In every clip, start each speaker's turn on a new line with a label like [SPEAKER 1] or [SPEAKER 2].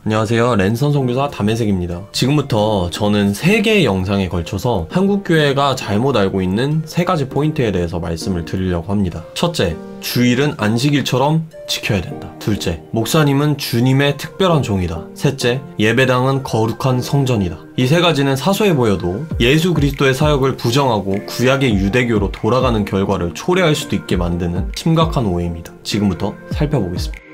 [SPEAKER 1] 안녕하세요. 랜선 선교사 담혜색입니다. 지금부터 저는 3개의 영상에 걸쳐서 한국교회가 잘못 알고 있는 3가지 포인트에 대해서 말씀을 드리려고 합니다. 첫째, 주일은 안식일처럼 지켜야 된다. 둘째, 목사님은 주님의 특별한 종이다. 셋째, 예배당은 거룩한 성전이다. 이 3가지는 사소해 보여도 예수 그리스도의 사역을 부정하고 구약의 유대교로 돌아가는 결과를 초래할 수도 있게 만드는 심각한 오해입니다. 지금부터 살펴보겠습니다.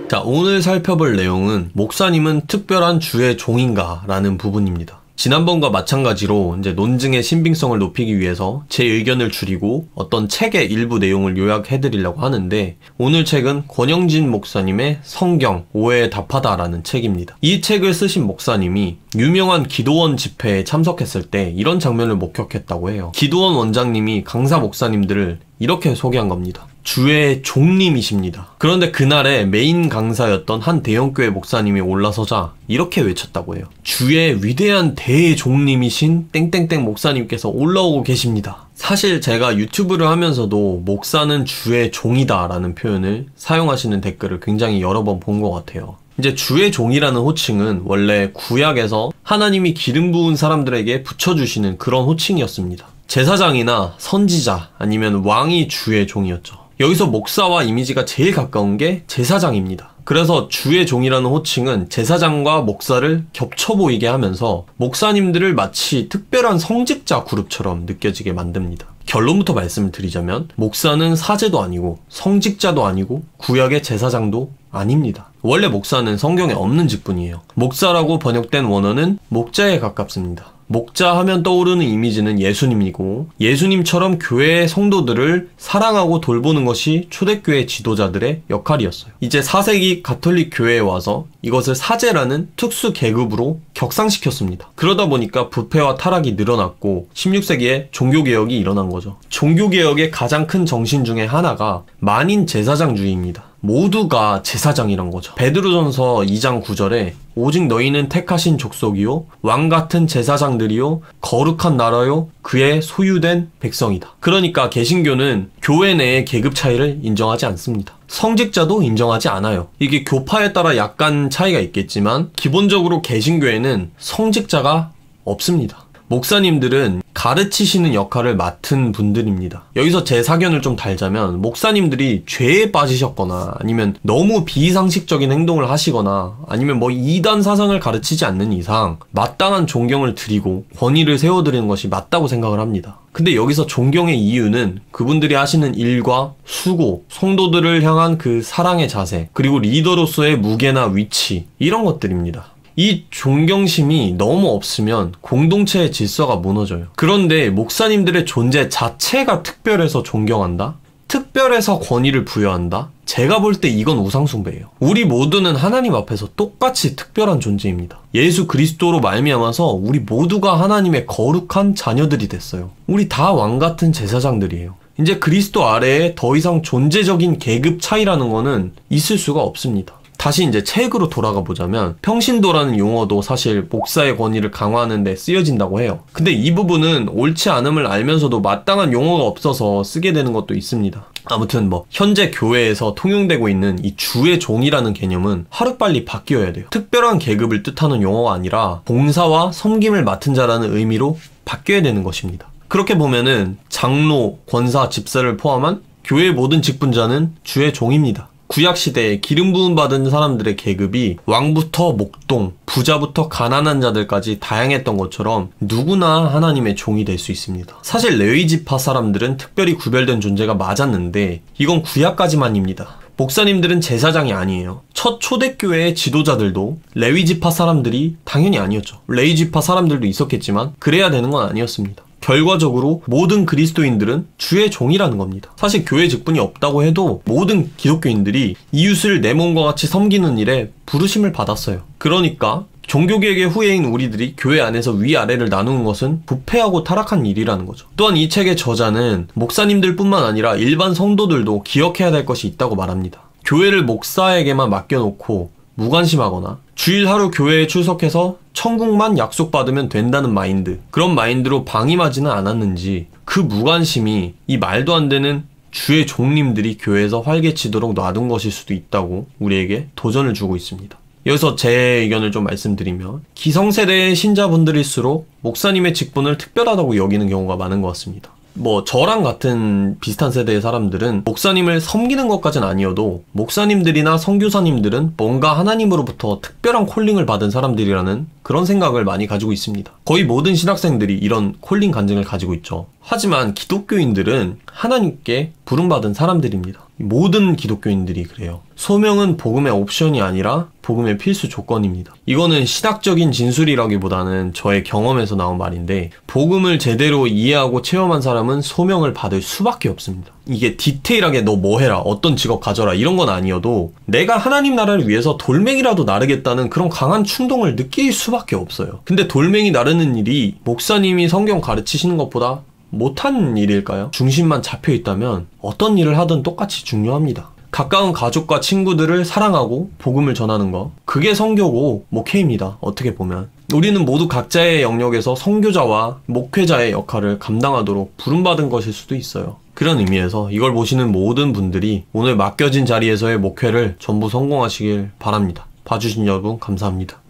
[SPEAKER 1] 자, 오늘 살펴볼 내용은 목사님은 특별한 주의 종인가? 라는 부분입니다. 지난번과 마찬가지로 이제 논증의 신빙성을 높이기 위해서 제 의견을 줄이고 어떤 책의 일부 내용을 요약해드리려고 하는데, 오늘 책은 권영진 목사님의 성경 오해에 답하다라는 책입니다. 이 책을 쓰신 목사님이 유명한 기도원 집회에 참석했을 때 이런 장면을 목격했다고 해요. 기도원 원장님이 강사 목사님들을 이렇게 소개한 겁니다. 주의 종님이십니다. 그런데 그날의 메인 강사였던 한 대형교회 목사님이 올라서자 이렇게 외쳤다고 해요. 주의 위대한 대종님이신 땡땡땡 목사님께서 올라오고 계십니다. 사실 제가 유튜브를 하면서도 목사는 주의 종이다 라는 표현을 사용하시는 댓글을 굉장히 여러 번 본 것 같아요. 이제 주의 종이라는 호칭은 원래 구약에서 하나님이 기름 부은 사람들에게 붙여주시는 그런 호칭이었습니다. 제사장이나 선지자 아니면 왕이 주의 종이었죠. 여기서 목사와 이미지가 제일 가까운 게 제사장입니다. 그래서 주의 종이라는 호칭은 제사장과 목사를 겹쳐 보이게 하면서 목사님들을 마치 특별한 성직자 그룹처럼 느껴지게 만듭니다. 결론부터 말씀을 드리자면 목사는 사제도 아니고 성직자도 아니고 구약의 제사장도 아닙니다. 원래 목사는 성경에 없는 직분이에요. 목사라고 번역된 원어는 목자에 가깝습니다. 목자 하면 떠오르는 이미지는 예수님이고, 예수님처럼 교회의 성도들을 사랑하고 돌보는 것이 초대교회 지도자들의 역할이었어요. 이제 4세기 가톨릭 교회에 와서 이것을 사제라는 특수 계급으로 격상시켰습니다. 그러다 보니까 부패와 타락이 늘어났고 16세기에 종교개혁이 일어난 거죠. 종교개혁의 가장 큰 정신 중에 하나가 만인 제사장주의입니다. 모두가 제사장이란 거죠. 베드로전서 2장 9절에 오직 너희는 택하신 족속이요 왕같은 제사장들이요 거룩한 나라요 그의 소유된 백성이다. 그러니까 개신교는 교회 내의 계급 차이를 인정하지 않습니다. 성직자도 인정하지 않아요. 이게 교파에 따라 약간 차이가 있겠지만 기본적으로 개신교에는 성직자가 없습니다. 목사님들은 가르치시는 역할을 맡은 분들입니다. 여기서 제 사견을 좀 달자면 목사님들이 죄에 빠지셨거나 아니면 너무 비상식적인 행동을 하시거나 아니면 이단 사상을 가르치지 않는 이상 마땅한 존경을 드리고 권위를 세워드리는 것이 맞다고 생각을 합니다. 근데 여기서 존경의 이유는 그분들이 하시는 일과 수고, 성도들을 향한 그 사랑의 자세, 그리고 리더로서의 무게나 위치, 이런 것들입니다. 이 존경심이 너무 없으면 공동체의 질서가 무너져요. 그런데 목사님들의 존재 자체가 특별해서 존경한다? 특별해서 권위를 부여한다? 제가 볼 때 이건 우상숭배예요. 우리 모두는 하나님 앞에서 똑같이 특별한 존재입니다. 예수 그리스도로 말미암아서 우리 모두가 하나님의 거룩한 자녀들이 됐어요. 우리 다 왕같은 제사장들이에요. 이제 그리스도 아래에 더 이상 존재적인 계급 차이라는 거는 있을 수가 없습니다. 다시 이제 책으로 돌아가 보자면 평신도라는 용어도 사실 목사의 권위를 강화하는 데 쓰여진다고 해요. 근데 이 부분은 옳지 않음을 알면서도 마땅한 용어가 없어서 쓰게 되는 것도 있습니다. 아무튼 현재 교회에서 통용되고 있는 이 주의 종이라는 개념은 하루빨리 바뀌어야 돼요. 특별한 계급을 뜻하는 용어가 아니라 봉사와 섬김을 맡은 자라는 의미로 바뀌어야 되는 것입니다. 그렇게 보면은 장로, 권사, 집사를 포함한 교회의 모든 직분자는 주의 종입니다. 구약시대에 기름 부음 받은 사람들의 계급이 왕부터 목동, 부자부터 가난한 자들까지 다양했던 것처럼 누구나 하나님의 종이 될 수 있습니다. 사실 레위지파 사람들은 특별히 구별된 존재가 맞았는데 이건 구약까지만입니다. 목사님들은 제사장이 아니에요. 첫 초대교회의 지도자들도 레위지파 사람들이 당연히 아니었죠. 레위지파 사람들도 있었겠지만 그래야 되는 건 아니었습니다. 결과적으로 모든 그리스도인들은 주의 종이라는 겁니다. 사실 교회 직분이 없다고 해도 모든 기독교인들이 이웃을 내 몸과 같이 섬기는 일에 부르심을 받았어요. 그러니까 종교개혁의 후예인 우리들이 교회 안에서 위아래를 나누는 것은 부패하고 타락한 일이라는 거죠. 또한 이 책의 저자는 목사님들 뿐만 아니라 일반 성도들도 기억해야 될 것이 있다고 말합니다. 교회를 목사에게만 맡겨놓고 무관심하거나 주일 하루 교회에 출석해서 천국만 약속받으면 된다는 마인드, 그런 마인드로 방임하지는 않았는지 그 무관심이 이 말도 안 되는 주의 종님들이 교회에서 활개치도록 놔둔 것일 수도 있다고 우리에게 도전을 주고 있습니다. 여기서 제 의견을 좀 말씀드리면 기성세대의 신자분들일수록 목사님의 직분을 특별하다고 여기는 경우가 많은 것 같습니다. 저랑 같은 비슷한 세대의 사람들은 목사님을 섬기는 것까지는 아니어도 목사님들이나 선교사님들은 뭔가 하나님으로부터 특별한 콜링을 받은 사람들이라는 그런 생각을 많이 가지고 있습니다. 거의 모든 신학생들이 이런 콜링 간증을 가지고 있죠. 하지만 기독교인들은 하나님께 부름받은 사람들입니다. 모든 기독교인들이 그래요. 소명은 복음의 옵션이 아니라 복음의 필수 조건입니다. 이거는 신학적인 진술이라기보다는 저의 경험에서 나온 말인데, 복음을 제대로 이해하고 체험한 사람은 소명을 받을 수밖에 없습니다. 이게 디테일하게 너 뭐 해라, 어떤 직업 가져라 이런 건 아니어도 내가 하나님 나라를 위해서 돌멩이라도 나르겠다는 그런 강한 충동을 느낄 수밖에 없어요. 근데 돌멩이 나르는 일이 목사님이 성경 가르치시는 것보다 못한 일일까요? 중심만 잡혀 있다면 어떤 일을 하든 똑같이 중요합니다. 가까운 가족과 친구들을 사랑하고 복음을 전하는 거, 그게 선교고 목회입니다. 어떻게 보면 우리는 모두 각자의 영역에서 선교자와 목회자의 역할을 감당하도록 부름받은 것일 수도 있어요. 그런 의미에서 이걸 보시는 모든 분들이 오늘 맡겨진 자리에서의 목회를 전부 성공하시길 바랍니다. 봐주신 여러분 감사합니다.